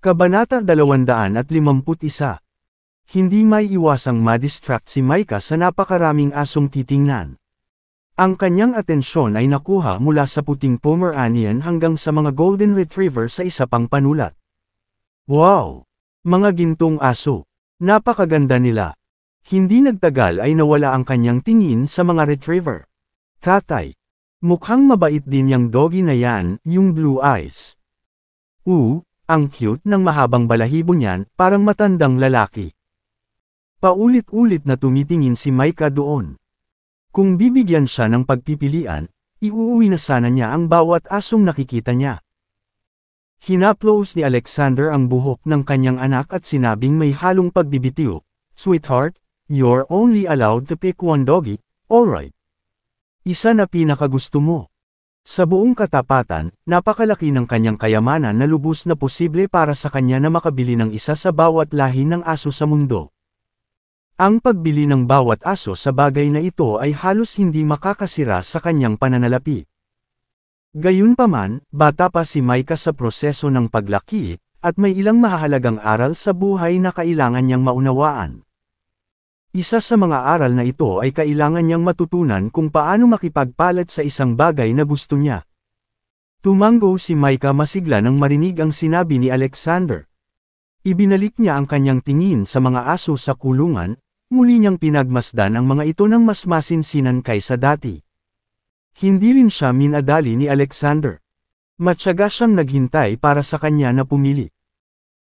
Kabanata 251. Hindi may iwasang madistract si Micah sa napakaraming asong titingnan. Ang kanyang atensyon ay nakuha mula sa puting Pomeranian hanggang sa mga Golden Retriever sa isa pang panulat. Wow! Mga gintong aso. Napakaganda nila. Hindi nagtagal ay nawala ang kanyang tingin sa mga Retriever. Tatay. Mukhang mabait din yang doggy na yan, yung blue eyes. Ang cute ng mahabang balahibo niyan, parang matandang lalaki. Paulit-ulit na tumitingin si Micah doon. Kung bibigyan siya ng pagpipilian, iuuwi na sana niya ang bawat asong nakikita niya. Hinaplos ni Alexander ang buhok ng kanyang anak at sinabing may halong pagbibitiw, "Sweetheart, you're only allowed to pick one doggy, alright? Isa na pinakagusto mo." Sa buong katapatan, napakalaki ng kanyang kayamanan na lubos na posible para sa kanya na makabili ng isa sa bawat lahi ng aso sa mundo. Ang pagbili ng bawat aso sa bagay na ito ay halos hindi makakasira sa kanyang pananalapi. Gayunpaman, bata pa si Micah sa proseso ng paglaki, at may ilang mahahalagang aral sa buhay na kailangan niyang maunawaan. Isa sa mga aral na ito ay kailangan niyang matutunan kung paano makipagpalit sa isang bagay na gusto niya. Tumango si Micah masigla nang marinig ang sinabi ni Alexander. Ibinalik niya ang kanyang tingin sa mga aso sa kulungan, muli niyang pinagmasdan ang mga ito ng mas masinsinan kaysa dati. Hindi rin siya minadali ni Alexander. Matyaga siyang naghintay para sa kanya na pumili.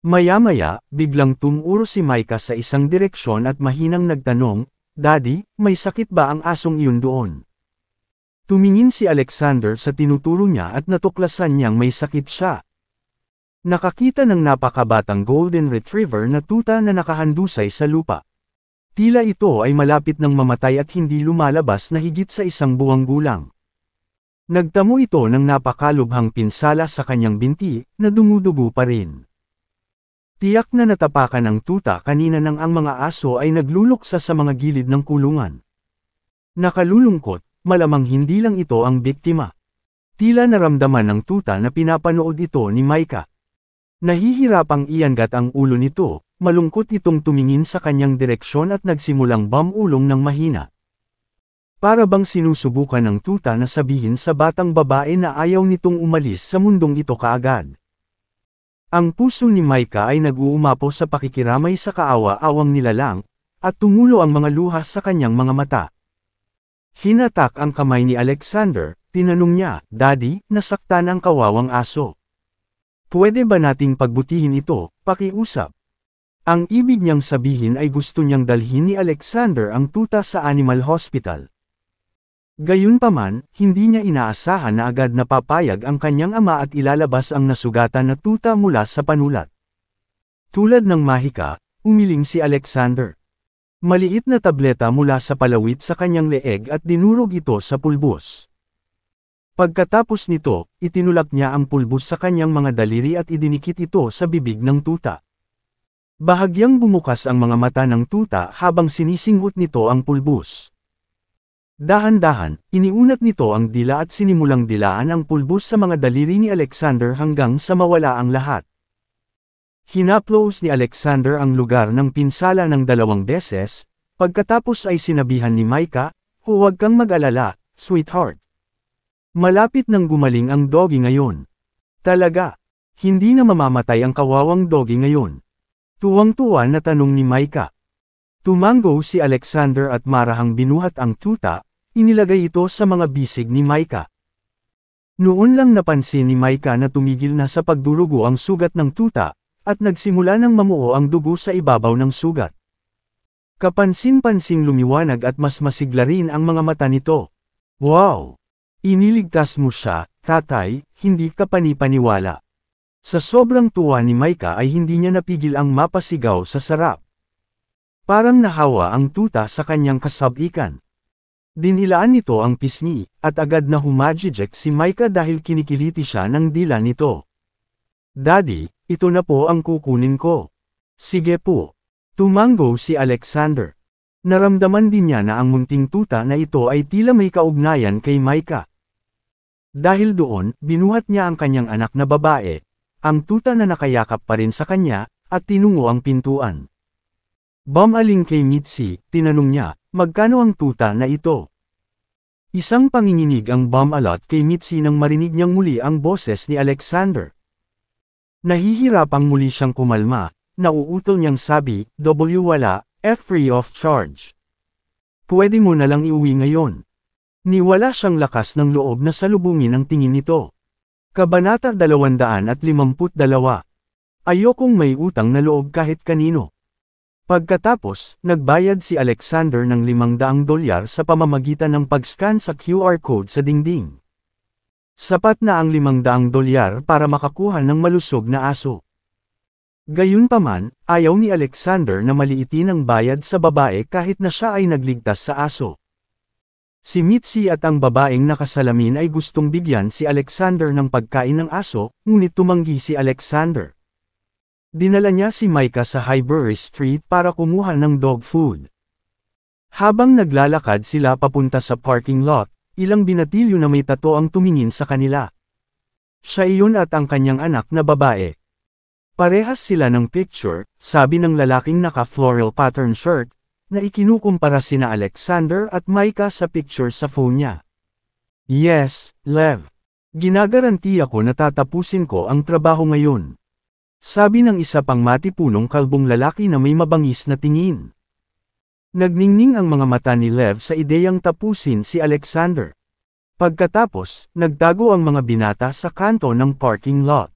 Maya-maya, biglang tumuro si Micah sa isang direksyon at mahinang nagtanong, "Daddy, may sakit ba ang asong iyon doon?" Tumingin si Alexander sa tinuturo niya at natuklasan niyang may sakit siya. Nakakita ng napakabatang Golden Retriever na tuta na nakahandusay sa lupa. Tila ito ay malapit ng mamatay at hindi lumalabas na higit sa isang buwang gulang. Nagtamo ito ng napakalubhang pinsala sa kanyang binti, na dumudugo pa rin. Tiyak na natapakan ang tuta kanina nang ang mga aso ay nagluluksa sa mga gilid ng kulungan. Nakalulungkot, malamang hindi lang ito ang biktima. Tila naramdaman ng tuta na pinapanood ito ni Micah. Nahihirapang iangat ang ulo nito, malungkot itong tumingin sa kanyang direksyon at nagsimulang bumulong ng mahina. Para bang sinusubukan ng tuta na sabihin sa batang babae na ayaw nitong umalis sa mundong ito kaagad. Ang puso ni Micah ay nag-uumapaw sa pakikiramay sa kaawa-awang nilalang, at tumulo ang mga luha sa kanyang mga mata. Hinatak ang kamay ni Alexander, tinanong niya, "Daddy, nasaktan ang kawawang aso. Pwede ba nating pagbutihin ito, pakiusap?" Ang ibig niyang sabihin ay gusto niyang dalhin ni Alexander ang tuta sa animal hospital. Gayunpaman, hindi niya inaasahan na agad na papayag ang kanyang ama at ilalabas ang nasugatan na tuta mula sa panulat. Tulad ng mahika, umiling si Alexander. Maliit na tableta mula sa palawit sa kanyang leeg at dinurog ito sa pulbos. Pagkatapos nito, itinulak niya ang pulbos sa kanyang mga daliri at idinikit ito sa bibig ng tuta. Bahagyang bumukas ang mga mata ng tuta habang sinisinghot nito ang pulbos. Dahan-dahan, iniunat nito ang dila at sinimulang dilaan ang pulbos sa mga daliri ni Alexander hanggang sa mawala ang lahat. Hinaplos ni Alexander ang lugar ng pinsala ng 2 beses, pagkatapos ay sinabihan ni Micah, "Huwag kang mag-alala, sweetheart. Malapit nang gumaling ang doggy ngayon." Talaga, hindi na mamamatay ang kawawang doggy ngayon. Tuwang-tuwa na tanong ni Micah. Tumango si Alexander at marahang binuhat ang tuta, inilagay ito sa mga bisig ni Micah. Noon lang napansin ni Micah na tumigil na sa pagdurugo ang sugat ng tuta, at nagsimula ng mamuo ang dugo sa ibabaw ng sugat. Kapansin-pansing lumiwanag at mas masigla rin ang mga mata nito. "Wow! Iniligtas mo siya, tatay, hindi ka panipaniwala." Sa sobrang tuwa ni Micah ay hindi niya napigil ang mapasigaw sa sarap. Parang nahawa ang tuta sa kanyang kasabikan. Dinilaan nito ang pisngi, at agad na humajijek si Micah dahil kinikiliti siya ng dila nito. "Daddy, ito na po ang kukunin ko." "Sige po." Tumango si Alexander. Naramdaman din niya na ang munting tuta na ito ay tila may kaugnayan kay Micah. Dahil doon, binuhat niya ang kanyang anak na babae, ang tuta na nakayakap pa rin sa kanya, at tinungo ang pintuan. Bumaling kay Mitzi, tinanong niya, magkano ang tuta na ito? Isang panginginig ang bumalot kay Mitzi nang marinig niyang muli ang boses ni Alexander. Nahihirapang muli siyang kumalma, nauutol niyang sabi, wala, free of charge. Pwede mo na lang iuwi ngayon. Niwala siyang lakas ng loob na salubungin ang tingin nito. Kabanata 252. Ayokong may utang na loob kahit kanino. Pagkatapos, nagbayad si Alexander ng $500 sa pamamagitan ng pag-scan sa QR code sa dingding. Sapat na ang $500 para makakuha ng malusog na aso. Gayunpaman, ayaw ni Alexander na maliitin ang bayad sa babae kahit na siya ay nagligtas sa aso. Si Mitzi at ang babaeng nakasalamin ay gustong bigyan si Alexander ng pagkain ng aso, ngunit tumanggi si Alexander. Dinala niya si Micah sa Highbury Street para kumuha ng dog food. Habang naglalakad sila papunta sa parking lot, ilang binatilyo na may tato ang tumingin sa kanila. Siya iyon at ang kanyang anak na babae. Parehas sila ng picture, sabi ng lalaking naka-floral pattern shirt, na ikinukumpara sina Alexander at Micah sa picture sa phone niya. Yes, Lev. Ginagarantiya ko na tatapusin ko ang trabaho ngayon. Sabi ng isa pang matipunong kalbong lalaki na may mabangis na tingin. Nagningning ang mga mata ni Lev sa ideyang tapusin si Alexander. Pagkatapos, nagtago ang mga binata sa kanto ng parking lot.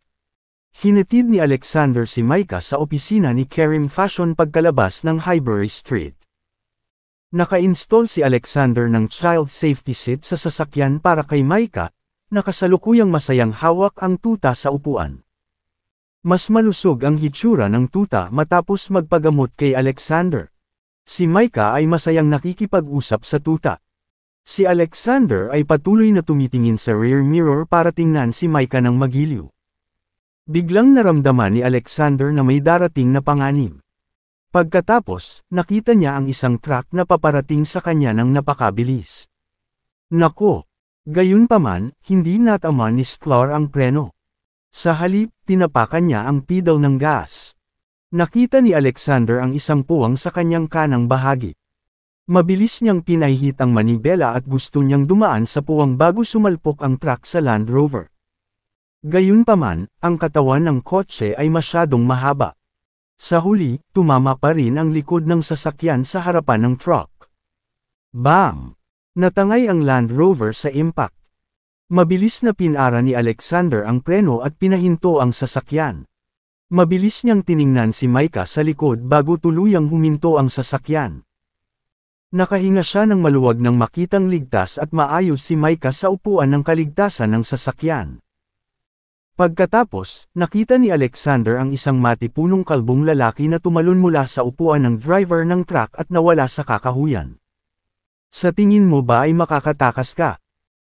Hinatid ni Alexander si Micah sa opisina ni Karim Fashion pagkalabas ng Highbury Street. Naka-install si Alexander ng child safety seat sa sasakyan para kay Micah, na kasalukuyang masayang hawak ang tuta sa upuan. Mas malusog ang hitsura ng tuta matapos magpagamot kay Alexander. Si Micah ay masayang nakikipag-usap sa tuta. Si Alexander ay patuloy na tumitingin sa rear mirror para tingnan si Micah ng magiliw. Biglang naramdaman ni Alexander na may darating na panganib. Pagkatapos, nakita niya ang isang truck na paparating sa kanya ng napakabilis. Nako! Gayunpaman, hindi natama ni Sklar ang preno. Sa halip, tinapakan niya ang pedal ng gas. Nakita ni Alexander ang isang puwang sa kanyang kanang bahagi. Mabilis niyang pinahihit ang manibela at gusto niyang dumaan sa puwang bago sumalpok ang truck sa Land Rover. Gayunpaman, ang katawan ng kotse ay masyadong mahaba. Sa huli, tumama pa rin ang likod ng sasakyan sa harapan ng truck. Bam! Natangay ang Land Rover sa impact. Mabilis na pinara ni Alexander ang preno at pinahinto ang sasakyan. Mabilis niyang tiningnan si Micah sa likod bago tuluyang huminto ang sasakyan. Nakahinga siya ng maluwag nang makitang ligtas at maayos si Micah sa upuan ng kaligtasan ng sasakyan. Pagkatapos, nakita ni Alexander ang isang matipunong kalbong lalaki na tumalon mula sa upuan ng driver ng truck at nawala sa kakahuyan. Sa tingin mo ba ay makakatakas ka?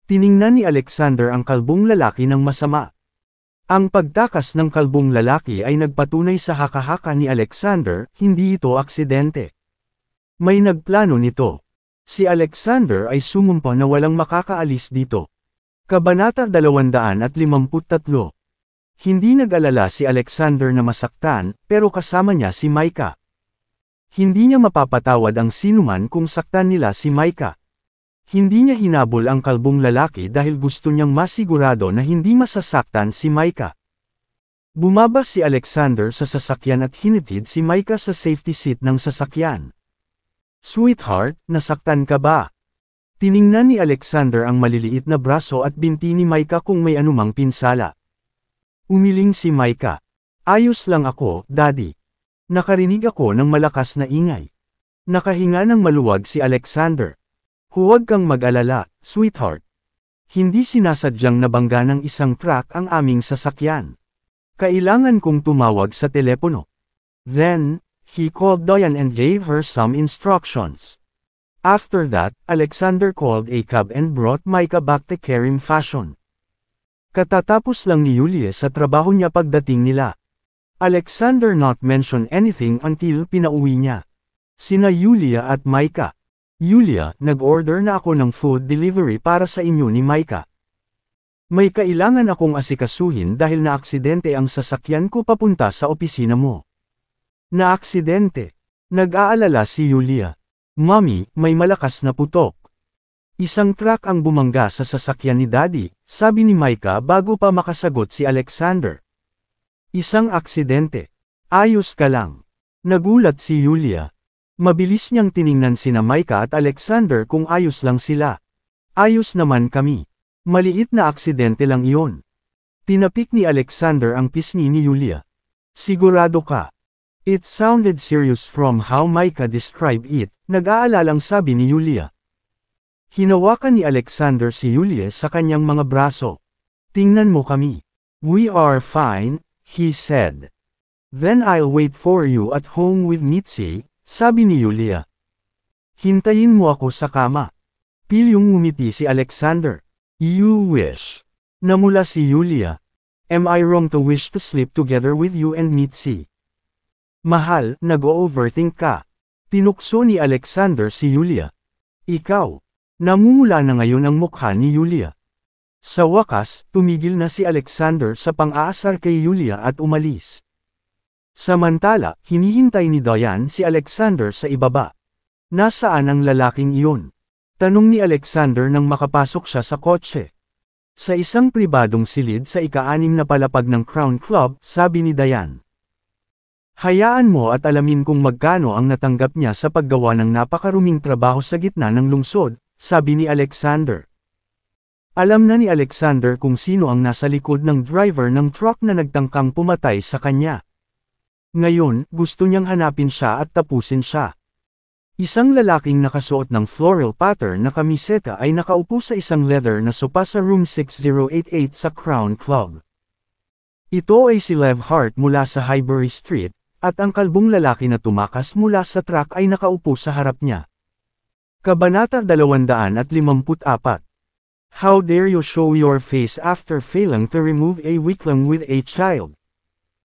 Tiningnan ni Alexander ang kalbong lalaki ng masama. Ang pagtakas ng kalbong lalaki ay nagpatunay sa haka-haka ni Alexander, hindi ito aksidente. May nagplano nito. Si Alexander ay sumumpa na walang makakaalis dito. Kabanata 253. Hindi nag-alala si Alexander na masaktan, pero kasama niya si Micah. Hindi niya mapapatawad ang sinuman kung saktan nila si Micah. Hindi niya hinabol ang kalbong lalaki dahil gusto niyang masigurado na hindi masasaktan si Micah. Bumaba si Alexander sa sasakyan at hinatid si Micah sa safety seat ng sasakyan. Sweetheart, nasaktan ka ba? Tiningnan ni Alexander ang maliliit na braso at binti ni Micah kung may anumang pinsala. Umiling si Micah. Ayos lang ako, Daddy. Nakarinig ako ng malakas na ingay. Nakahinga ng maluwag si Alexander. Huwag kang mag-alala, sweetheart. Hindi sinasadyang nabangga ng isang truck ang aming sasakyan. Kailangan kong tumawag sa telepono. Then, he called Diane and gave her some instructions. After that, Alexander called a cab and brought Micah back to Karim Fashion. Katatapos lang ni Julia sa trabaho niya pagdating nila. Alexander not mention anything until pinauwi niya. Sina Julia at Micah. Julia, nag-order na ako ng food delivery para sa inyo ni Micah. May kailangan akong asikasuhin dahil naaksidente ang sasakyan ko papunta sa opisina mo. Naaksidente. Nag-aalala si Yulia. Mommy, may malakas na putok. Isang truck ang bumangga sa sasakyan ni Daddy, sabi ni Micah bago pa makasagot si Alexander. Isang aksidente. Ayos ka lang. Nagulat si Yulia. Mabilis niyang tiningnan sina Micah at Alexander kung ayos lang sila. Ayos naman kami. Maliit na aksidente lang iyon. Tinapik ni Alexander ang pisngi ni Yulia. Sigurado ka? It sounded serious from how Micah described it, nag-aalalang sabi ni Yulia. Hinawakan ni Alexander si Yulia sa kanyang mga braso. Tingnan mo kami. We are fine, he said. Then I'll wait for you at home with Mitzi, sabi ni Yulia. Hintayin mo ako sa kama. Pilyong ngumiti si Alexander. You wish. Namula si Yulia. Am I wrong to wish to sleep together with you and Mitzi? Mahal, nag-o-overthink ka. Tinukso ni Alexander si Yulia. Ikaw. Namumula na ngayon ang mukha ni Yulia. Sa wakas, tumigil na si Alexander sa pang-aasar kay Yulia at umalis. Samantala, hinihintay ni Diane si Alexander sa ibaba. Nasaan ang lalaking iyon? Tanong ni Alexander nang makapasok siya sa kotse. Sa isang pribadong silid sa ika-6 na palapag ng Crown Club, sabi ni Diane. Hayaan mo at alamin kung magkano ang natanggap niya sa paggawa ng napakaruming trabaho sa gitna ng lungsod, sabi ni Alexander. Alam na ni Alexander kung sino ang nasa likod ng driver ng truck na nagtangkang pumatay sa kanya. Ngayon, gusto niyang hanapin siya at tapusin siya. Isang lalaking nakasuot ng floral pattern na kamiseta ay nakaupo sa isang leather na sopa sa room 6088 sa Crown Club. Ito ay si Lev Hart mula sa Highbury Street, at ang kalbong lalaki na tumakas mula sa truck ay nakaupo sa harap niya. Kabanata 254. How dare you show your face after failing to remove a weakling with a child?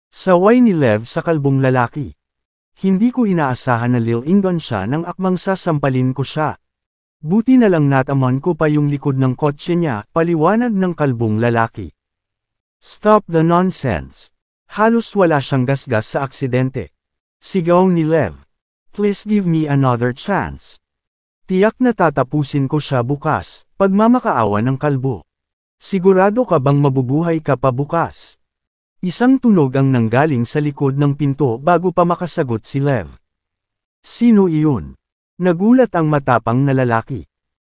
Saway ni Lev sa kalbong lalaki. Hindi ko inaasahan na lilingon siya nang akmang sasampalin ko siya. Buti na lang nataman ko pa yung likod ng kotse niya, paliwanag ng kalbong lalaki. Stop the nonsense. Halos wala siyang gasgas sa aksidente. Sigaw ni Lev. Please give me another chance. Tiyak na tatapusin ko siya bukas, pagmamakaawa ng kalbo. Sigurado ka bang mabubuhay ka pa bukas? Isang tunog ang nanggaling sa likod ng pinto bago pa makasagot si Lev. Sino iyon? Nagulat ang matapang na lalaki.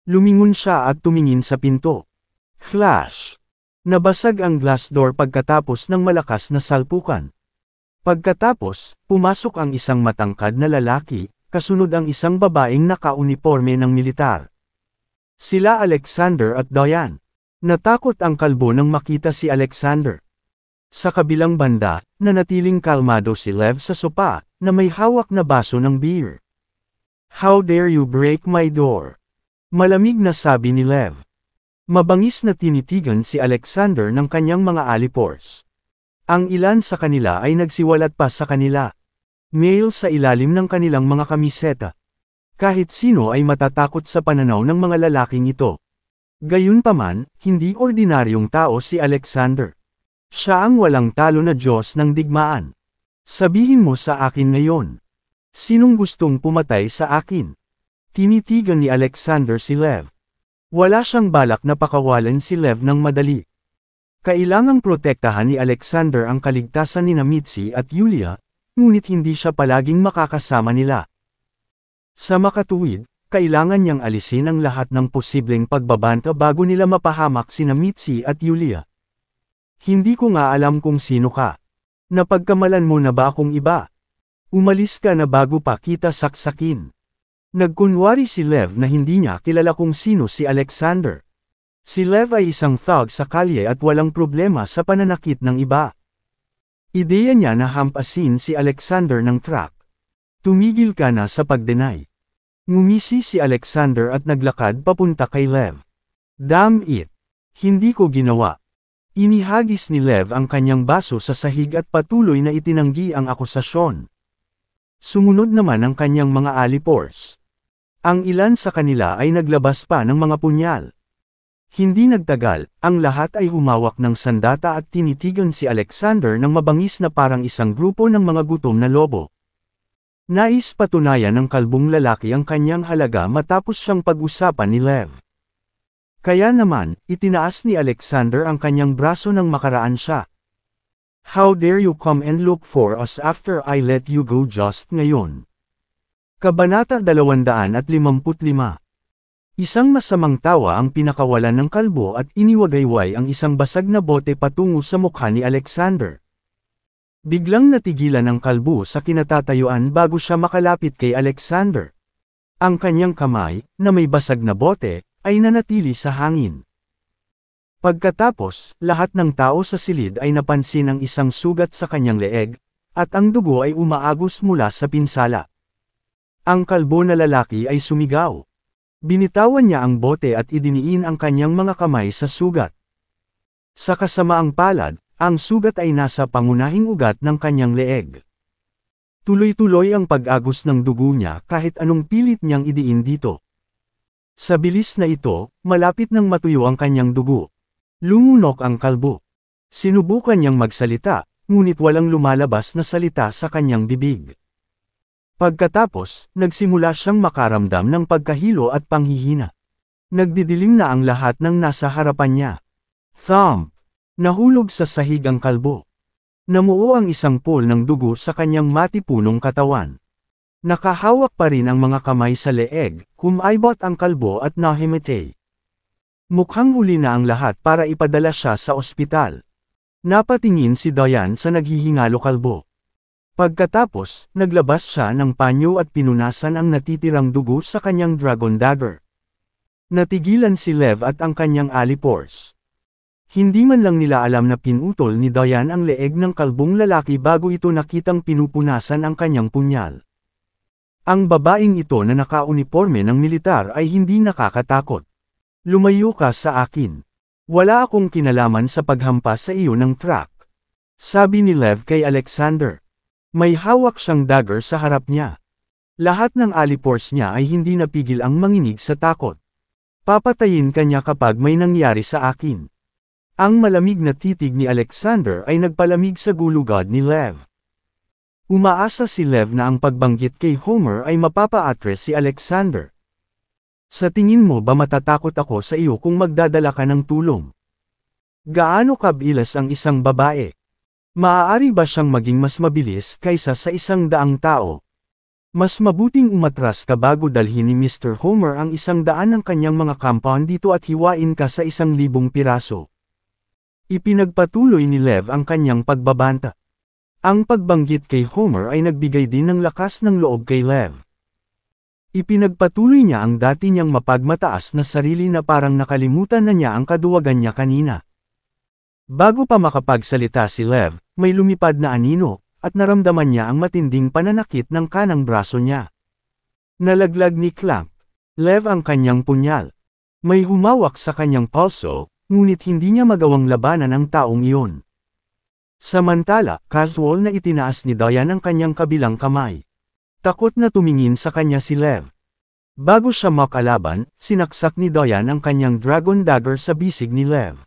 Lumingon siya at tumingin sa pinto. Flash! Nabasag ang glass door pagkatapos ng malakas na salpukan. Pagkatapos, pumasok ang isang matangkad na lalaki, kasunod ang isang babaeng naka-uniforme ng militar. Sila Alexander at Diane. Natakot ang kalbo nang makita si Alexander. Sa kabilang banda, nanatiling kalmado si Lev sa sopa, na may hawak na baso ng beer. How dare you break my door? Malamig na sabi ni Lev. Mabangis na tinitigan si Alexander ng kanyang mga alipors. Ang ilan sa kanila ay nagsiwalat pa sa kanila. Male sa ilalim ng kanilang mga kamiseta. Kahit sino ay matatakot sa pananaw ng mga lalaking ito. Gayunpaman, hindi ordinaryong tao si Alexander. Siya ang walang talo na Diyos ng digmaan. Sabihin mo sa akin ngayon. Sinong gustong pumatay sa akin? Tinitigan ni Alexander si Lev. Wala siyang balak na pakawalan si Lev ng madali. Kailangang protektahan ni Alexander ang kaligtasan ni Mitzi at Yulia, ngunit hindi siya palaging makakasama nila. Sa makatuwid, kailangan niyang alisin ang lahat ng posibleng pagbabanta bago nila mapahamak sina Mitzi at Yulia. Hindi ko nga alam kung sino ka. Napagkamalan mo na ba akong iba? Umalis ka na bago pa kita saksakin. Nagkunwari si Lev na hindi niya kilala kung sino si Alexander. Si Lev ay isang thug sa kalye at walang problema sa pananakit ng iba. Ideya niya na hampasin si Alexander ng truck. Tumigil ka na sa pagdenay. Ngumisi si Alexander at naglakad papunta kay Lev. Damn it! Hindi ko ginawa. Inihagis ni Lev ang kanyang baso sa sahig at patuloy na itinanggi ang akusasyon. Sumunod naman ang kanyang mga alipors. Ang ilan sa kanila ay naglabas pa ng mga punyal. Hindi nagtagal, ang lahat ay humawak ng sandata at tinitigan si Alexander ng mabangis na parang isang grupo ng mga gutom na lobo. Nais patunayan ng kalbong lalaki ang kanyang halaga matapos siyang pag-usapan ni Lev. Kaya naman, itinaas ni Alexander ang kanyang braso nang makaraan siya. How dare you come and look for us after I let you go just ngayon? Kabanata 255. Isang masamang tawa ang pinakawalan ng kalbo at iniwagayway ang isang basag na bote patungo sa mukha ni Alexander. Biglang natigilan ang kalbo sa kinatatayuan bago siya makalapit kay Alexander. Ang kanyang kamay, na may basag na bote, ay nanatili sa hangin. Pagkatapos, lahat ng tao sa silid ay napansin ang isang sugat sa kanyang leeg, at ang dugo ay umaagos mula sa pinsala. Ang kalbo na lalaki ay sumigaw. Binitawan niya ang bote at idiniin ang kanyang mga kamay sa sugat. Sa kasamaang palad, ang sugat ay nasa pangunahing ugat ng kanyang leeg. Tuloy-tuloy ang pag-agos ng dugo niya kahit anong pilit niyang idiin dito. Sa bilis na ito, malapit nang matuyo ang kanyang dugo. Lumunok ang kalbo. Sinubukan niyang magsalita, ngunit walang lumalabas na salita sa kanyang bibig. Pagkatapos, nagsimula siyang makaramdam ng pagkahilo at panghihina. Nagdidilim na ang lahat ng nasa harapan niya. Thump! Nahulog sa sahig ang kalbo. Namuo ang isang pool ng dugo sa kanyang matipunong katawan. Nakahawak pa rin ang mga kamay sa leeg, kumaibot ang kalbo at nahimatay. Mukhang huli na ang lahat para ipadala siya sa ospital. Napatingin si Diane sa naghihingalo kalbo. Pagkatapos, naglabas siya ng panyo at pinunasan ang natitirang dugo sa kanyang dragon dagger. Natigilan si Lev at ang kanyang alipors. Hindi man lang nila alam na pinutol ni Diane ang leeg ng kalbong lalaki bago ito nakitang pinupunasan ang kanyang punyal. Ang babaeng ito na nakauniporme ng militar ay hindi nakakatakot. Lumayo ka sa akin. Wala akong kinalaman sa paghampas sa iyo ng truck. Sabi ni Lev kay Alexander. May hawak siyang dagger sa harap niya. Lahat ng alipors niya ay hindi napigil ang manginig sa takot. Papatayin ka niya kapag may nangyari sa akin. Ang malamig na titig ni Alexander ay nagpalamig sa gulugod ni Lev. Umaasa si Lev na ang pagbanggit kay Homer ay mapapa-atres si Alexander. Sa tingin mo ba matatakot ako sa iyo kung magdadala ka ng tulong? Gaano kabilas ang isang babae? Maaari ba siyang maging mas mabilis kaysa sa 100 tao? Mas mabuting umatras ka bago dalhin ni Mr. Homer ang 100 ng kanyang mga compound dito at hiwain ka sa 1,000 piraso. Ipinagpatuloy ni Lev ang kanyang pagbabanta. Ang pagbanggit kay Homer ay nagbigay din ng lakas ng loob kay Lev. Ipinagpatuloy niya ang dati niyang mapagmataas na sarili na parang nakalimutan na niya ang kaduwagan niya kanina. Bago pa makapagsalita si Lev, may lumipad na anino, at naramdaman niya ang matinding pananakit ng kanang braso niya. Nalaglag ni Clamp. Lev ang kanyang punyal. May humawak sa kanyang pulso, ngunit hindi niya magawang labanan ang taong iyon. Samantala, casual na itinaas ni Diane ang kanyang kabilang kamay. Takot na tumingin sa kanya si Lev. Bago siya makalaban, sinaksak ni Diane ang kanyang dragon dagger sa bisig ni Lev.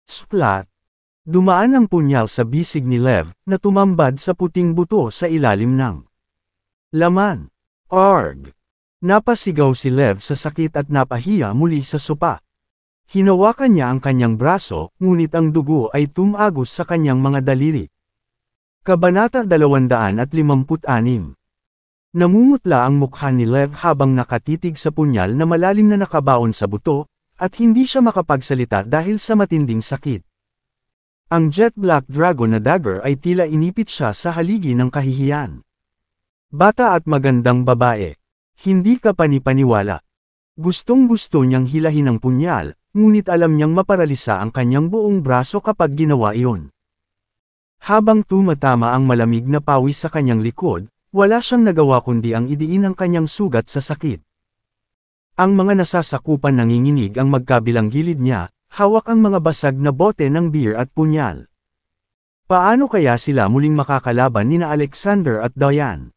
Splat! Dumaan ang punyal sa bisig ni Lev, na tumambad sa puting buto sa ilalim ng laman. Arg! Napasigaw si Lev sa sakit at napahiya muli sa sopa. Hinawakan niya ang kanyang braso, ngunit ang dugo ay tumagos sa kanyang mga daliri. Kabanata 256. Namumutla ang mukha ni Lev habang nakatitig sa punyal na malalim na nakabaon sa buto, at hindi siya makapagsalita dahil sa matinding sakit. Ang jet black dragon na dagger ay tila inipit siya sa haligi ng kahihiyan. Bata at magandang babae. Hindi ka panipaniwala. Gustong-gusto niyang hilahin ang punyal, ngunit alam niyang maparalisa ang kanyang buong braso kapag ginawa iyon. Habang tumatama ang malamig na pawis sa kanyang likod, wala siyang nagawa kundi ang idiin ang kanyang sugat sa sakit. Ang mga nasasakupan nanginginig ang magkabilang gilid niya, hawak ang mga basag na bote ng beer at punyal. Paano kaya sila muling makakalaban nina Alexander at Diane?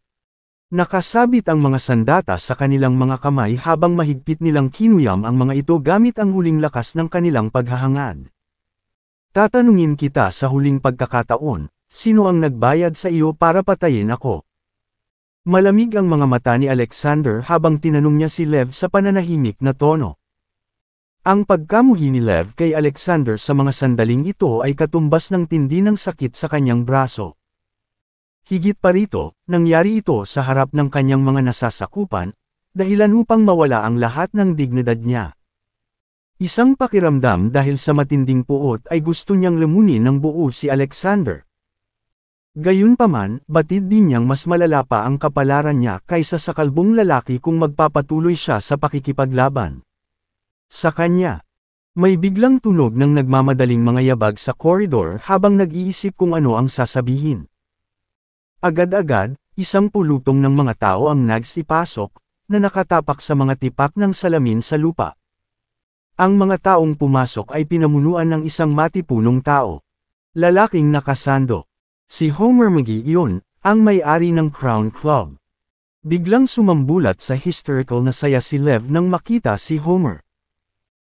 Nakasabit ang mga sandata sa kanilang mga kamay habang mahigpit nilang kinuyam ang mga ito gamit ang huling lakas ng kanilang paghahangad. Tatanungin kita sa huling pagkakataon, sino ang nagbayad sa iyo para patayin ako? Malamig ang mga mata ni Alexander habang tinanong niya si Lev sa pananahimik na tono. Ang pagkamuhi ni Lev kay Alexander sa mga sandaling ito ay katumbas ng tindi ng sakit sa kanyang braso. Higit pa rito, nangyari ito sa harap ng kanyang mga nasasakupan, dahilan upang mawala ang lahat ng dignidad niya. Isang pakiramdam dahil sa matinding puot ay gusto niyang lamunin ng buo si Alexander. Gayunpaman, batid din niyang mas malala pa ang kapalaran niya kaysa sa kalbong lalaki kung magpapatuloy siya sa pakikipaglaban. Sa kanya, may biglang tunog ng nagmamadaling mga yabag sa koridor habang nag-iisip kung ano ang sasabihin. Agad-agad, isang pulutong ng mga tao ang nagsipasok, na nakatapak sa mga tipak ng salamin sa lupa. Ang mga taong pumasok ay pinamunuan ng isang matipunong tao. Lalaking nakasando. Si Homer McGee iyon, ang may-ari ng Crown Club. Biglang sumambulat sa hysterical na saya si Lev nang makita si Homer.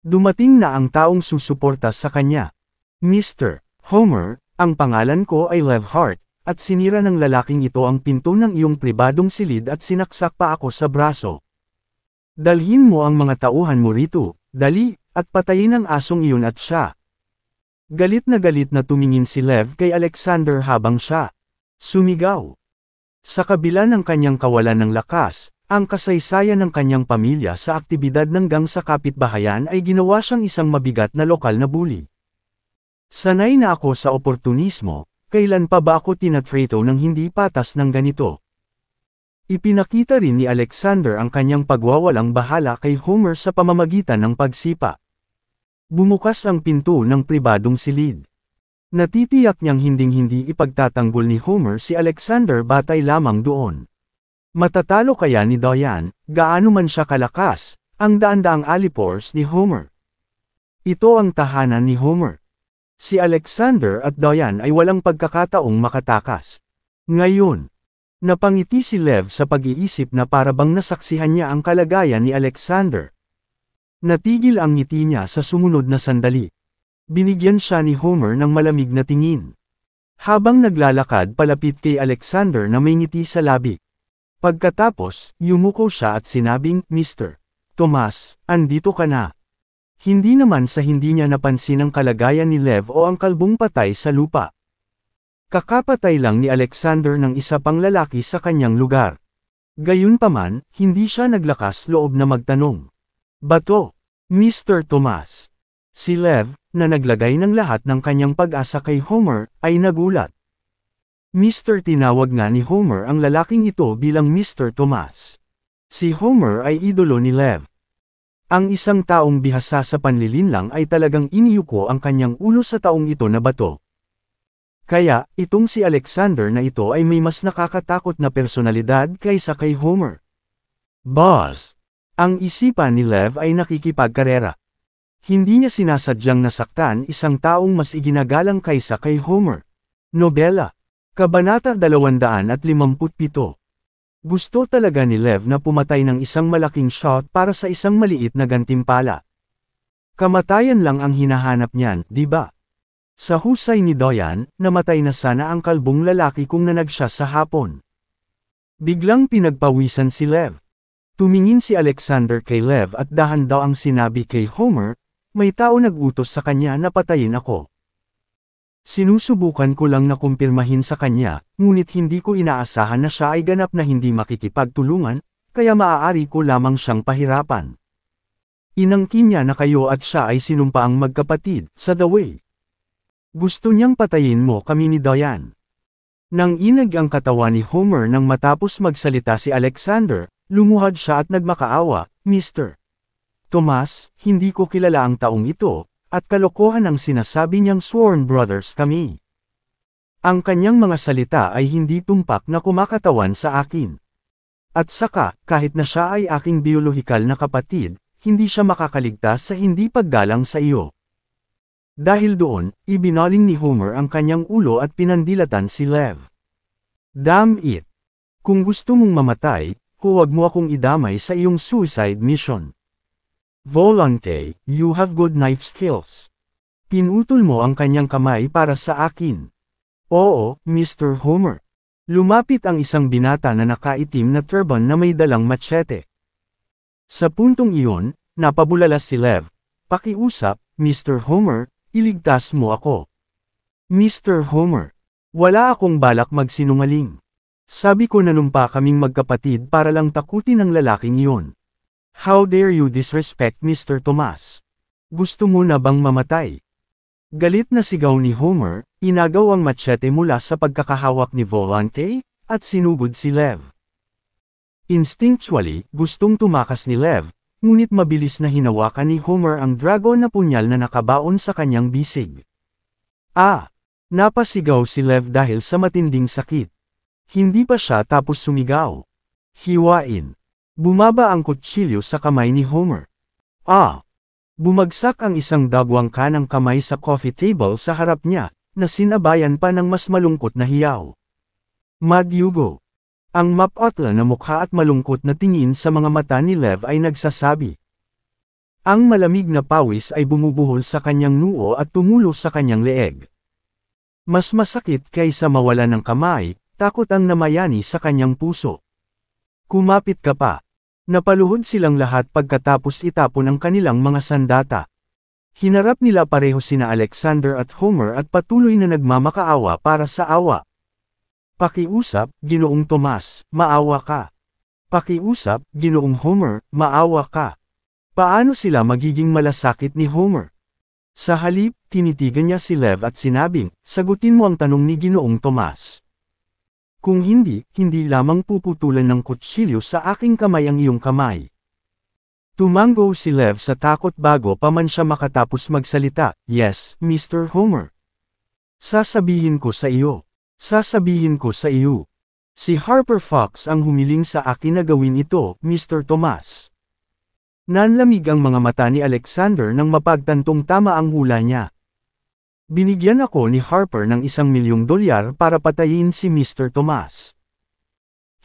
Dumating na ang taong susuporta sa kanya. Mr. Homer, ang pangalan ko ay Lev Hart, at sinira ng lalaking ito ang pinto ng iyong pribadong silid at sinaksak pa ako sa braso. Dalhin mo ang mga tauhan mo rito, dali, at patayin ang asong iyon at siya. Galit na tumingin si Lev kay Alexander habang siya sumigaw. Sa kabila ng kanyang kawalan ng lakas, ang kasaysayan ng kanyang pamilya sa aktibidad ng gang sa kapitbahayan ay ginawa siyang isang mabigat na lokal na bully. Sanay na ako sa oportunismo, kailan pa ba ako tinatrato ng hindi patas ng ganito? Ipinakita rin ni Alexander ang kanyang pagwawalang bahala kay Homer sa pamamagitan ng pagsipa. Bumukas ang pinto ng pribadong silid. Natitiyak niyang hinding-hindi ipagtatanggol ni Homer si Alexander batay lamang doon. Matatalo kaya ni Diane, gaano man siya kalakas, ang daan-daang alipores ni Homer. Ito ang tahanan ni Homer. Si Alexander at Diane ay walang pagkakataong makatakas. Ngayon, napangiti si Lev sa pag-iisip na parabang nasaksihan niya ang kalagayan ni Alexander. Natigil ang ngiti niya sa sumunod na sandali. Binigyan siya ni Homer ng malamig na tingin. Habang naglalakad palapit kay Alexander na may ngiti sa labi. Pagkatapos, yumuko siya at sinabing, Mr. Tomas, andito ka na. Hindi naman sa hindi niya napansin ang kalagayan ni Lev o ang kalbong patay sa lupa. Kakapatay lang ni Alexander ng isa pang lalaki sa kanyang lugar. Gayunpaman, hindi siya naglakas loob na magtanong. Bato, Mr. Tomas. Si Lev, na naglagay ng lahat ng kanyang pag-asa kay Homer, ay nagulat. Mr. Tinawag nga ni Homer ang lalaking ito bilang Mr. Tomas. Si Homer ay idolo ni Lev. Ang isang taong bihasa sa panlilinlang ay talagang iniyuko ang kanyang ulo sa taong ito na bato. Kaya, itong si Alexander na ito ay may mas nakakatakot na personalidad kaysa kay Homer. Boss! Ang isipan ni Lev ay nakikipagkarera. Hindi niya sinasadyang nasaktan isang taong mas iginagalang kaysa kay Homer. Nobela. Kabanata 257. Gusto talaga ni Lev na pumatay ng isang malaking shot para sa isang maliit na gantimpala. Kamatayan lang ang hinahanap niyan, di ba? Sa husay ni Diane, namatay na sana ang kalbong lalaki kung nanag siya sa hapon. Biglang pinagpawisan si Lev. Tumingin si Alexander kay Lev at dahan daw ang sinabi kay Homer, may tao nag-utos sa kanya na patayin ako. Sinusubukan ko lang na kumpirmahin sa kanya, ngunit hindi ko inaasahan na siya ay ganap na hindi makikipagtulungan, kaya maaari ko lamang siyang pahirapan. Inangkin niya na kayo at siya ay sinumpaang magkapatid, sa The Way. Gusto niyang patayin mo kami ni Diane. Nang inag ang katawan ni Homer nang matapos magsalita si Alexander, lumuhad siya at nagmakaawa, Mr. Tomas, hindi ko kilala ang taong ito, at kalokohan ang sinasabi niyang sworn brothers kami. Ang kanyang mga salita ay hindi tumpak na kumakatawan sa akin. At saka, kahit na siya ay aking biolohikal na kapatid, hindi siya makakaligtas sa hindi paggalang sa iyo. Dahil doon, ibinaling ni Homer ang kanyang ulo at pinandilatan si Lev. Damn it! Kung gusto mong mamatay, huwag mo akong idamay sa iyong suicide mission. Volante, you have good knife skills. Pinutol mo ang kanyang kamay para sa akin. Oo, Mr. Homer. Lumapit ang isang binata na nakaitim na turban na may dalang machete. Sa puntong iyon, napabulala si Lev. Pakiusap, Mr. Homer, iligtas mo ako. Mr. Homer. Wala akong balak magsinungaling. Sabi ko nanumpa kaming magkapatid para lang takutin ang lalaking iyon. How dare you disrespect Mr. Tomas? Gusto mo na bang mamatay? Galit na sigaw ni Homer, inagaw ang machete mula sa pagkakahawak ni Volante, at sinugod si Lev. Instinctually, gustong tumakas ni Lev, ngunit mabilis na hinawakan ni Homer ang dragon na punyal na nakabaon sa kanyang bisig. Napasigaw si Lev dahil sa matinding sakit. Hindi pa siya tapos sumigaw. Hiwain. Bumaba ang kutsilyo sa kamay ni Homer. Bumagsak ang isang dagwang kanang kamay sa coffee table sa harap niya, na sinabayan pa ng mas malungkot na hiyaw. Madyugo. Ang mapatla na mukha at malungkot na tingin sa mga mata ni Lev ay nagsasabi. Ang malamig na pawis ay bumubuhol sa kanyang noo at tumulo sa kanyang leeg. Mas masakit kaysa mawala ng kamay, takot ang namayani sa kanyang puso. Kumapit ka pa. Napaluhod silang lahat pagkatapos itapon ang kanilang mga sandata. Hinarap nila pareho sina Alexander at Homer at patuloy na nagmamakaawa para sa awa. Pakiusap, Ginoong Tomas, maawa ka. Pakiusap, Ginoong Homer, maawa ka. Paano sila magiging malasakit ni Homer? Sa halip, tinitigan niya si Lev at sinabing, sagutin mo ang tanong ni Ginoong Tomas. Kung hindi, hindi lamang puputulan ng kutsilyo sa aking kamay ang iyong kamay. Tumango si Lev sa takot bago pa man siya makatapos magsalita, Yes, Mr. Homer. Sasabihin ko sa iyo. Sasabihin ko sa iyo. Si Harper Fox ang humiling sa akin na gawin ito, Mr. Tomas. Nanlamig ang mga mata ni Alexander nang mapagtantong tama ang hula niya. Binigyan ako ni Harper ng $1,000,000 para patayin si Mr. Tomas.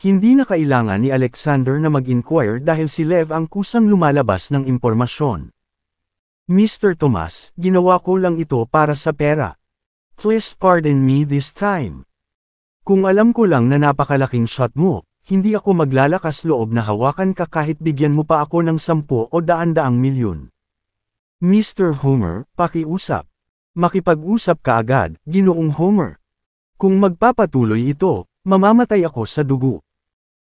Hindi na kailangan ni Alexander na mag-inquire dahil si Lev ang kusang lumalabas ng impormasyon. Mr. Tomas, ginawa ko lang ito para sa pera. Please pardon me this time. Kung alam ko lang na napakalaking shot mo, hindi ako maglalakas loob na hawakan ka kahit bigyan mo pa ako ng 10 o daan-daang milyon. Mr. Homer, pakiusap. Makipag-usap ka agad, Ginoong Homer. Kung magpapatuloy ito, mamamatay ako sa dugo.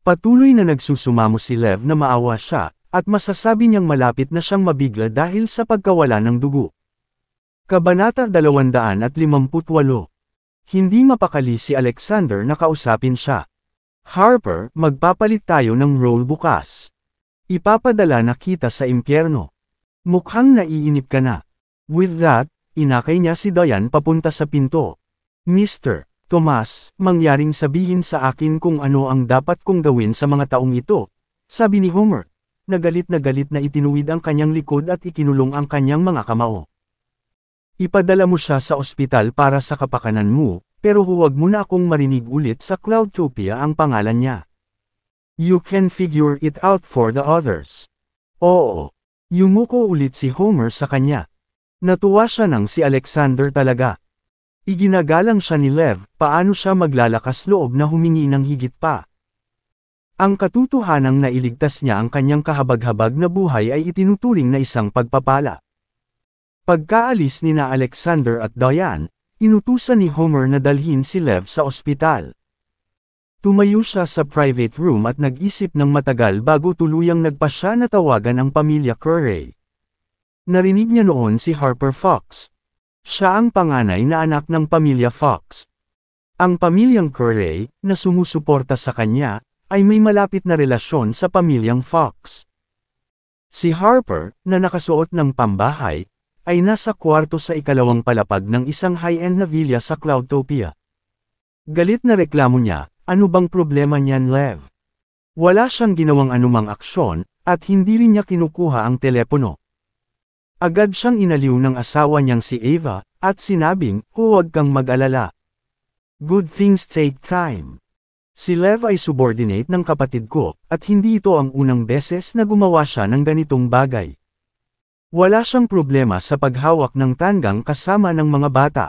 Patuloy na nagsusumamo si Lev na maawa siya, at masasabi niyang malapit na siyang mabigla dahil sa pagkawala ng dugo. Kabanata 258. Hindi mapakali si Alexander na kausapin siya. Harper, magpapalit tayo ng role bukas. Ipapadala na kita sa impyerno. Mukhang naiinip ka na. With that, inakay niya si Diane papunta sa pinto. Mr. Tomas, mangyaring sabihin sa akin kung ano ang dapat kong gawin sa mga taong ito, sabi ni Homer. Nagalit na itinuwid ang kanyang likod at ikinulong ang kanyang mga kamao. Ipadala mo siya sa ospital para sa kapakanan mo, pero huwag mo na akong marinig ulit sa Cloudtopia ang pangalan niya. You can figure it out for the others. Oo. Yumuko ulit si Homer sa kanya. Natuwa siya nang si Alexander talaga. Iginagalang siya ni Lev, paano siya maglalakas loob na humingi ng higit pa. Ang katotohanang nailigtas niya ang kanyang kahabag-habag na buhay ay itinuturing na isang pagpapala. Pagkaalis ni na Alexander at Diane, inutusan ni Homer na dalhin si Lev sa ospital. Tumayo siya sa private room at nag-isip ng matagal bago tuluyang nagpasya na tawagan ang pamilya Curray. Narinig niya noon si Harper Fox. Siya ang panganay na anak ng pamilya Fox. Ang pamilyang Curray, na sumusuporta sa kanya, ay may malapit na relasyon sa pamilyang Fox. Si Harper, na nakasuot ng pambahay, ay nasa kwarto sa ikalawang palapag ng isang high-end na villa sa Cloudtopia. Galit na reklamo niya, ano bang problema niyan, Lev? Wala siyang ginawang anumang aksyon, at hindi rin niya kinukuha ang telepono. Agad siyang inaliw ng asawa niyang si Ava, at sinabing, huwag kang mag-alala. Good things take time. Si Lev ay subordinate ng kapatid ko, at hindi ito ang unang beses na gumawa siya ng ganitong bagay. Wala siyang problema sa paghawak ng tanggang kasama ng mga bata.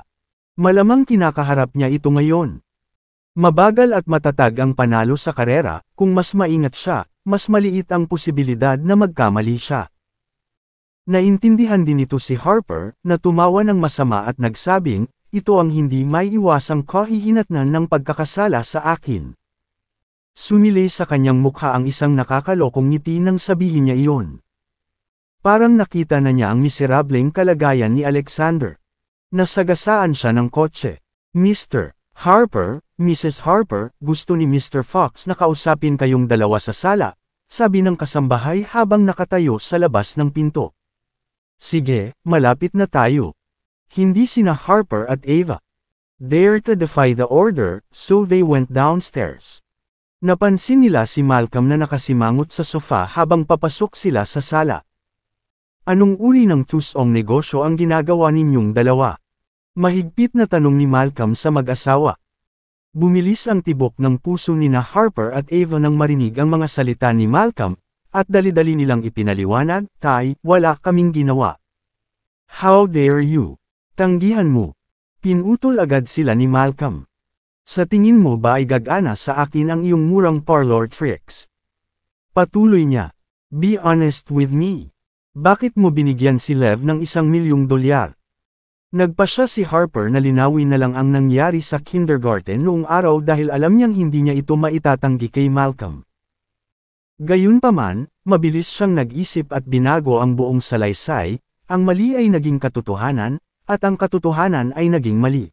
Malamang kinakaharap niya ito ngayon. Mabagal at matatag ang panalo sa karera, kung mas maingat siya, mas maliit ang posibilidad na magkamali siya. Naintindihan din ito si Harper, na tumawa ng masama at nagsabing, ito ang hindi maiiwasang kahihinatnan ng pagkakasala sa akin. Sumilay sa kanyang mukha ang isang nakakalokong ngiti nang sabihin niya iyon. Parang nakita na niya ang miserableng kalagayan ni Alexander. Nasagasaan siya ng kotse. Mr. Harper, Mrs. Harper, gusto ni Mr. Fox na kausapin kayong dalawa sa sala, sabi ng kasambahay habang nakatayo sa labas ng pinto. Sige, malapit na tayo. Hindi sina Harper at Ava dare to defy the order, so they went downstairs. Napansin nila si Malcolm na nakasimangot sa sofa habang papasok sila sa sala. Anong uri ng tusong negosyo ang ginagawa ninyong dalawa? Mahigpit na tanong ni Malcolm sa mag-asawa. Bumilis ang tibok ng puso ni na Harper at Ava nang marinig ang mga salita ni Malcolm, at dali-dali nilang ipinaliwanag, Tay, wala kaming ginawa. How dare you? Tanggihan mo. Pinutol agad sila ni Malcolm. Sa tingin mo ba ay gagana sa akin ang iyong murang parlor tricks? Patuloy niya. Be honest with me. Bakit mo binigyan si Lev ng $1,000,000? Nagpa siya si Harper na linawin na lang ang nangyari sa kindergarten noong araw dahil alam niyang hindi niya ito maitatanggi kay Malcolm. Gayunpaman, mabilis siyang nag-isip at binago ang buong salaysay, ang mali ay naging katotohanan, at ang katotohanan ay naging mali.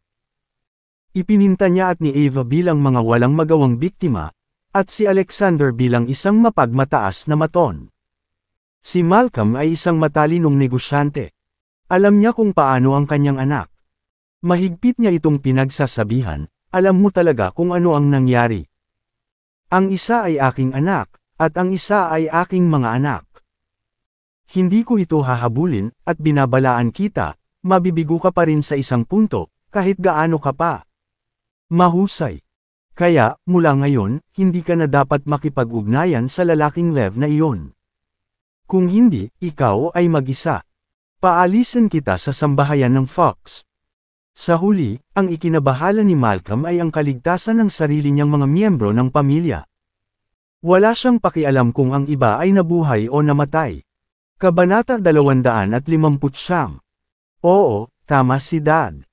Ipininta niya at ni Ava bilang mga walang magawang biktima, at si Alexander bilang isang mapagmataas na maton. Si Malcolm ay isang matalinong negosyante. Alam niya kung paano ang kanyang anak. Mahigpit niya itong pinagsasabihan, alam mo talaga kung ano ang nangyari. Ang isa ay aking anak, at ang isa ay aking mga anak. Hindi ko ito hahabulin, at binabalaan kita, mabibigo ka pa rin sa isang punto, kahit gaano ka pa. Mahusay. Kaya, mula ngayon, hindi ka na dapat makipag-ugnayan sa lalaking Lev na iyon. Kung hindi, ikaw ay mag-isa. Paalisin kita sa sambahayan ng Fox. Sa huli, ang ikinabahala ni Malcolm ay ang kaligtasan ng sarili niyang mga miyembro ng pamilya. Wala siyang pakialam kung ang iba ay nabuhay o namatay. Kabanata 259. Oo, tama si Dad.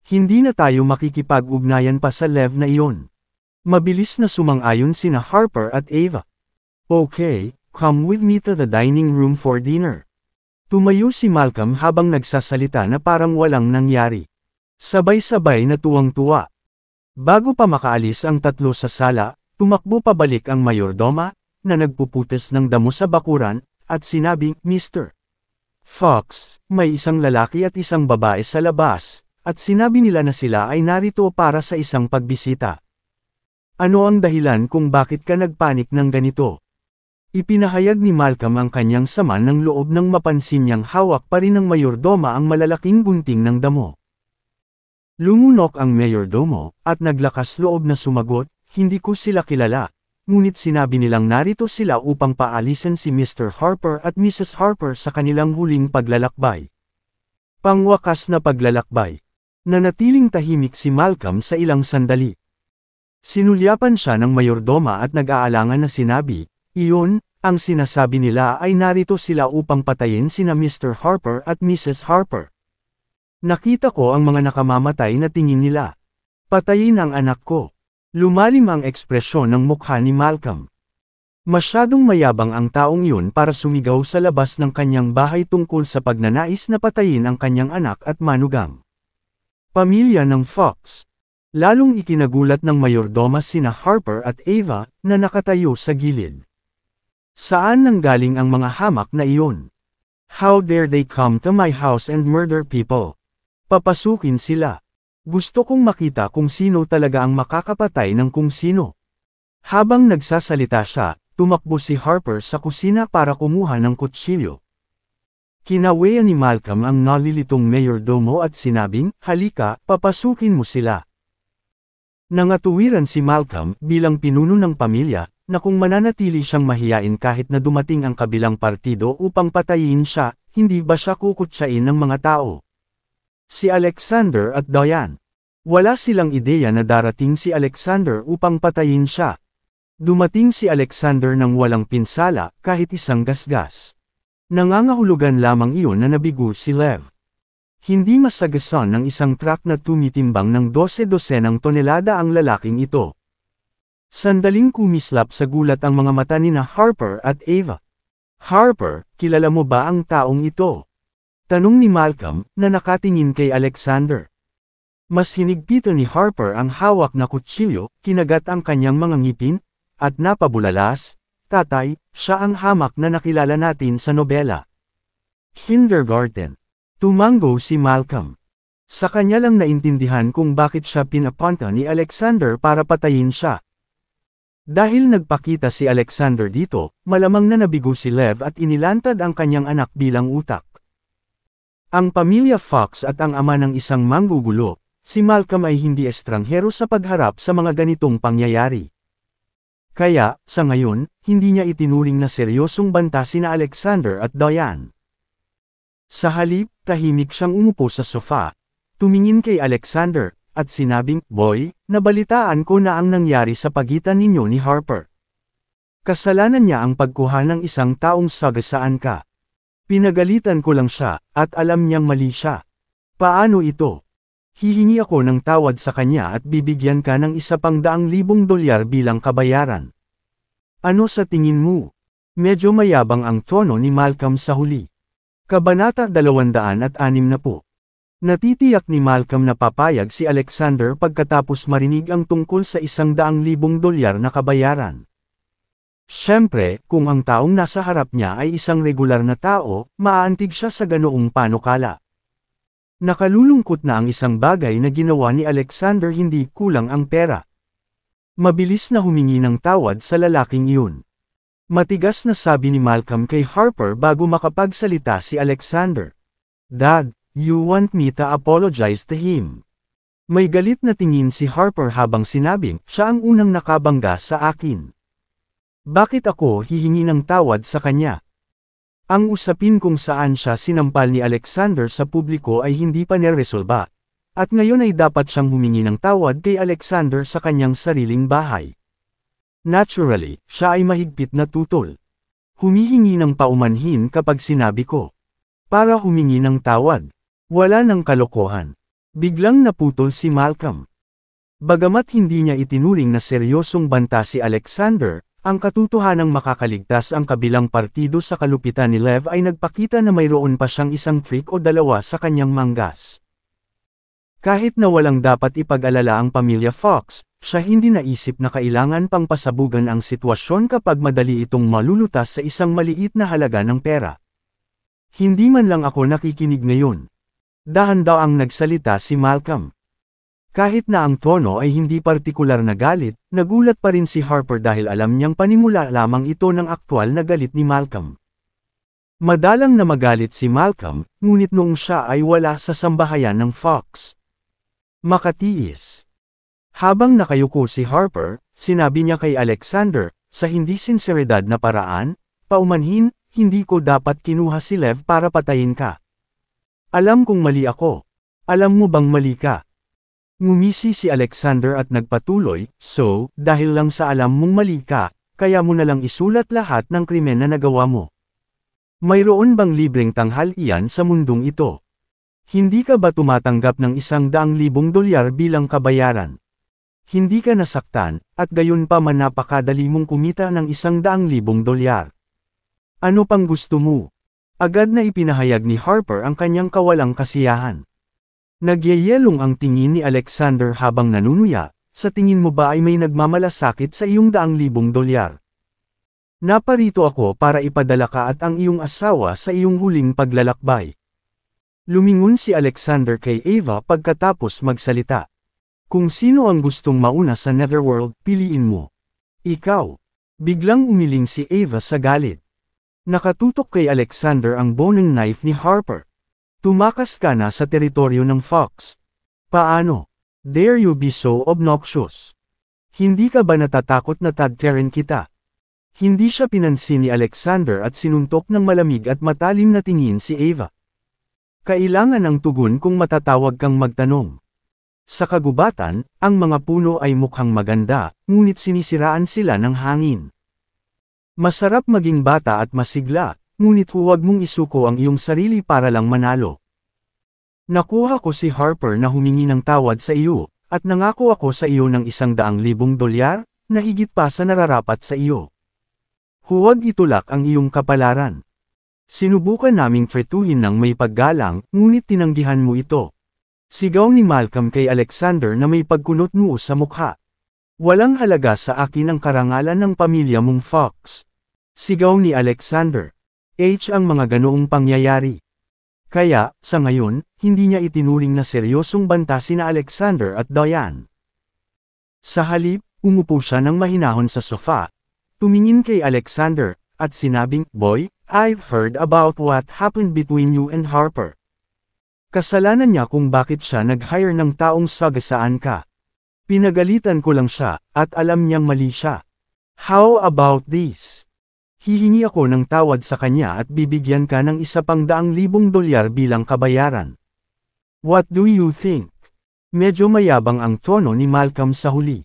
Hindi na tayo makikipag-ugnayan pa sa Lev na iyon. Mabilis na sumang-ayon sina Harper at Ava. Okay, come with me to the dining room for dinner. Tumayo si Malcolm habang nagsasalita na parang walang nangyari. Sabay-sabay na tuwang-tuwa. Bago pa makaalis ang tatlo sa sala, tumakbo pabalik ang mayordoma, na nagpuputas ng damo sa bakuran, at sinabing, Mr. Fox, may isang lalaki at isang babae sa labas, at sinabi nila na sila ay narito para sa isang pagbisita. Ano ang dahilan kung bakit ka nagpanik ng ganito? Ipinahayag ni Malcolm ang kanyang sama ng loob nang mapansin niyang hawak pa rin ng mayordoma ang malalaking gunting ng damo. Lumunok ang mayordomo, at naglakas loob na sumagot, hindi ko sila kilala, ngunit sinabi nilang narito sila upang paalisin si Mr. Harper at Mrs. Harper sa kanilang huling paglalakbay. Pangwakas na paglalakbay. Nanatiling tahimik si Malcolm sa ilang sandali. Sinulyapan siya ng mayordoma at nag-aalangan na sinabi, iyon, ang sinasabi nila ay narito sila upang patayin sina Mr. Harper at Mrs. Harper. Nakita ko ang mga nakamamatay na tingin nila. Patayin ang anak ko. Lumalim ang ekspresyon ng mukha ni Malcolm. Masyadong mayabang ang taong yun para sumigaw sa labas ng kanyang bahay tungkol sa pagnanais na patayin ang kanyang anak at manugang. Pamilya ng Fox. Lalong ikinagulat ng mayordoma sina Harper at Ava, na nakatayo sa gilid. Saan nanggaling ang mga hamak na iyon? How dare they come to my house and murder people? Papasukin sila. Gusto kong makita kung sino talaga ang makakapatay ng kung sino. Habang nagsasalita siya, tumakbo si Harper sa kusina para kumuha ng kutsilyo. Kinawean ni Malcolm ang nalilitong mayordomo at sinabing, halika, papasukin mo sila. Nangatuwiran si Malcolm bilang pinuno ng pamilya, na kung mananatili siyang mahiyain kahit na dumating ang kabilang partido upang patayin siya, hindi ba siya kukutsain ng mga tao? Si Alexander at Diane. Wala silang ideya na darating si Alexander upang patayin siya. Dumating si Alexander nang walang pinsala, kahit isang gasgas. Nangangahulugan lamang iyon na nabigo si Lev. Hindi masagasan ng isang truck na tumitimbang ng 12-dosenang tonelada ang lalaking ito. Sandaling kumislap sa gulat ang mga mata nina Harper at Ava. Harper, kilala mo ba ang taong ito? Tanong ni Malcolm, na nakatingin kay Alexander. Mas hinigpito ni Harper ang hawak na kutsilyo, kinagat ang kanyang mga ngipin, at napabulalas, tatay, siya ang hamak na nakilala natin sa nobela. Kindergarten. Tumango si Malcolm. Sa kanya lang naintindihan kung bakit siya pinapunta ni Alexander para patayin siya. Dahil nagpakita si Alexander dito, malamang na nabigo si Lev at inilantad ang kanyang anak bilang utak. Ang pamilya Fox at ang ama ng isang manggugulo, si Malcolm ay hindi estranghero sa pagharap sa mga ganitong pangyayari. Kaya, sa ngayon, hindi niya itinuring na seryosong banta sina Alexander at Diane. Sa halip, tahimik siyang umupo sa sofa, tumingin kay Alexander, at sinabing, "Boy, nabalitaan ko na ang nangyari sa pagitan ninyo ni Harper. Kasalanan niya ang pagkuha ng isang taong sagasaan ka. Pinagalitan ko lang siya, at alam niyang mali siya. Paano ito? Hihingi ako ng tawad sa kanya at bibigyan ka ng $100,000 bilang kabayaran." Ano sa tingin mo? Medyo mayabang ang tono ni Malcolm sa huli. Kabanata 260. Natitiyak ni Malcolm na papayag si Alexander pagkatapos marinig ang tungkol sa $100,000 na kabayaran. Siyempre, kung ang taong nasa harap niya ay isang regular na tao, maaantig siya sa ganoong panukala. Nakalulungkot na ang isang bagay na ginawa ni Alexander, hindi kulang ang pera. Mabilis na humingi ng tawad sa lalaking iyon. Matigas na sabi ni Malcolm kay Harper bago makapagsalita si Alexander. "Dad, you want me to apologize to him?" May galit na tingin si Harper habang sinabing, siya ang unang nakabangga sa akin. Bakit ako hihingi ng tawad sa kanya? Ang usapin kung saan siya sinampal ni Alexander sa publiko ay hindi pa niresolba, at ngayon ay dapat siyang humingi ng tawad kay Alexander sa kanyang sariling bahay. Naturally, siya ay mahigpit na tutol. Humihingi ng paumanhin kapag sinabi ko. Para humingi ng tawad. Wala ng kalokohan. Biglang naputol si Malcolm. Bagamat hindi niya itinuring na seryosong banta si Alexander, ang katotohanang makakaligtas ang kabilang partido sa kalupitan ni Lev ay nagpakita na mayroon pa siyang isang trick o dalawa sa kanyang manggas. Kahit na walang dapat ipag-alala ang pamilya Fox, siya hindi naisip na kailangan pang pasabugan ang sitwasyon kapag madali itong malulutas sa isang maliit na halaga ng pera. Hindi man lang ako nakikinig ngayon. Dahan-daw ang nagsalita si Malcolm. Kahit na ang tono ay hindi partikular na galit, nagulat pa rin si Harper dahil alam niyang panimula lamang ito ng aktwal na galit ni Malcolm. Madalang na magalit si Malcolm, ngunit noong siya ay wala sa sambahayan ng Fox. Makatiis. Habang nakayuko si Harper, sinabi niya kay Alexander, sa hindi sinseridad na paraan, "Paumanhin, hindi ko dapat kinuha si Lev para patayin ka. Alam kong mali ako. Alam mo bang mali ka?" Ngumisi si Alexander at nagpatuloy, "So, dahil lang sa alam mong mali ka, kaya mo na lang isulat lahat ng krimen na nagawa mo. Mayroon bang libreng tanghalian sa mundong ito? Hindi ka ba tumatanggap ng $100,000 bilang kabayaran? Hindi ka nasaktan, at gayon pa man napakadali mong kumita ng $100,000. Ano pang gusto mo?" Agad na ipinahayag ni Harper ang kanyang kawalang kasiyahan. Nagyayelong ang tingin ni Alexander habang nanunuya, "Sa tingin mo ba ay may nagmamalasakit sa iyong $100,000? Naparito ako para ipadala ka at ang iyong asawa sa iyong huling paglalakbay." Lumingon si Alexander kay Ava pagkatapos magsalita. "Kung sino ang gustong mauna sa Netherworld, piliin mo. Ikaw." Biglang umiling si Ava sa galit. Nakatutok kay Alexander ang boning knife ni Harper. "Tumakas ka na sa teritoryo ng Fox. Paano? Dare you be so obnoxious? Hindi ka ba natatakot na tadterin kita? Hindi siya pinansin ni Alexander at sinuntok ng malamig at matalim na tingin si Ava. Kailangan ng tugon kung matatawag kang magtanong. Sa kagubatan, ang mga puno ay mukhang maganda, ngunit sinisiraan sila ng hangin. Masarap maging bata at masigla, ngunit huwag mong isuko ang iyong sarili para lang manalo. Nakuha ko si Harper na humingi ng tawad sa iyo, at nangako ako sa iyo ng $100,000, na higit pa sa nararapat sa iyo. Huwag itulak ang iyong kapalaran. Sinubukan naming tretuhin ng may paggalang, ngunit tinanggihan mo ito. Sigaw ni Malcolm kay Alexander na may pagkunot noo sa mukha. Walang halaga sa akin ang karangalan ng pamilya mong Fox. Sigaw ni Alexander. Ang mga ganoong pangyayari. Kaya, sa ngayon, hindi niya itinuring na seryosong banta sina Alexander at Diane. Sa halip, umupo siya ng mahinahon sa sofa. Tumingin kay Alexander, at sinabing, "Boy, I've heard about what happened between you and Harper." Kasalanan niya kung bakit siya nag-hire ng taong sagasaan ka. Pinagalitan ko lang siya, at alam niyang mali siya. How about this? Hihingi ako ng tawad sa kanya at bibigyan ka ng $100,000 bilang kabayaran. What do you think? Medyo mayabang ang tono ni Malcolm sa huli.